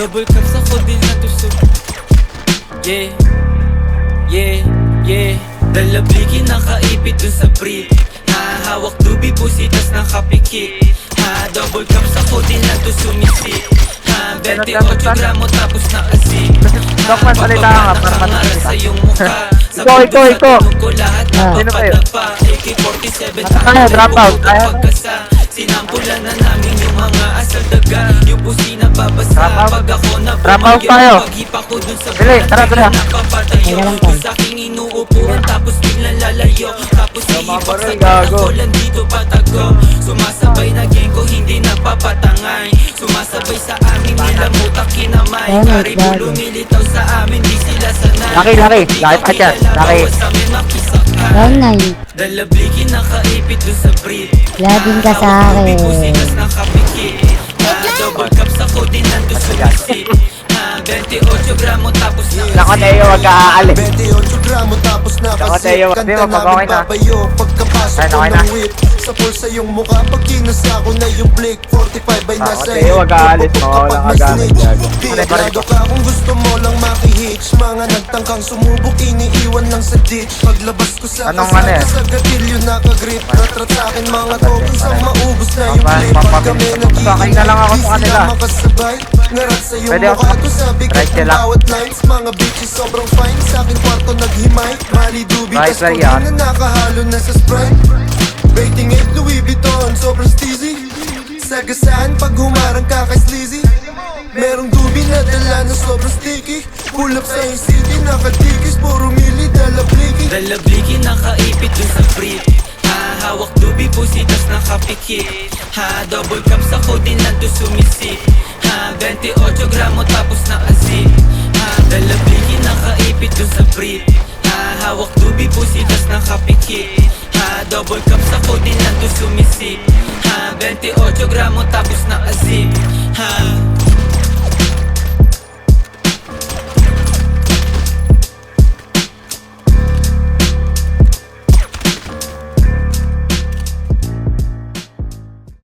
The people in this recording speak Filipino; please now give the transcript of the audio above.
Double cups ako din natusok. Yeah, yeah, yeah. Dalabliki nakaipit dun sa brief. Hawak dubi pusitas ng kapikit. Double cups ako din nato sumisip. 28 gramo tapos nakasin. Dok, mas salita ka para nakakangaral sa iyong mukha. Iko. Ko lahat Sino kayo? napapadapa. AK-47 Kaya, drop out. Kaya. Sinampulan na namin yung mga asal daga. Yung pusi na babasa. Drop out. Pag ako na Drop out tayo. paghipa ko dun sa Dali, tara. napapatayo. Kung sa aking inuupuan tapos biglang lalayo. Tapos iipak sa gago. ko lang dito patago. Sumasabay na gang ko hindi napapatangay. Sumasabay sa amin nila mutak kinamay. Karibo lumilitaw sa amin di sila sanay. Laki pa dyan. Laki. Dalabliki nakaipit dun sa brief. Laging ka sa akin. Pusikas ng kapikit. Double cups ako din nandun sumisip. 28 gramo tapos Nako, Teo, wag ka aalis. 28 gramo tapos Teo, nakasip. di Kanta mo, okay namin na. babayo pagkapasok Ayun, ko okay na. ng whip. Sa pulsa yung mukha pag kinasa ko na yung blick. 45 by nasa Teo, wag ka aalis mo. Wala ka gamit, gago. Pinagado ka kung gusto mo lang makihitch. Mga nagtangkang sumubok iniiwan lang sa ditch. Paglabas ko sa Anong kasada ano eh? sa gatilyo nakagrip. Ratrat sa akin mga tokens ang maubos na yung Papa, clip. Pag kami papasakay na lang ako sa kanila. makasabay. Ngarat sa iyong Pwede ako mukha ko sabi ko right ng lang. bawat lines. Mga bitches sobrang fine. Sa aking kwarto naghimay. Mali dubi Right tas lang kung yan. na nakahalo na sa Sprite. Rating 8 Louis Vuitton sobrang steezy. Sagasaan pag humarang ka kay sleazy. Merong dubi na dala na sobrang sticky. Pull up sa yung city nakatikis. Puro mili dala bliki. Dalabliki nakaipit dun sa brief. Hawak dubi pusitas ng kapikit. Double cups ako din nandun sumisip. 28 gramo tapos nakasin. Dalabliki nakaipit dun sa brief. Hawak dubi pusitas ng kapikit. Double cups ako din nandun sumisip. 28 gramo tapos nakasin.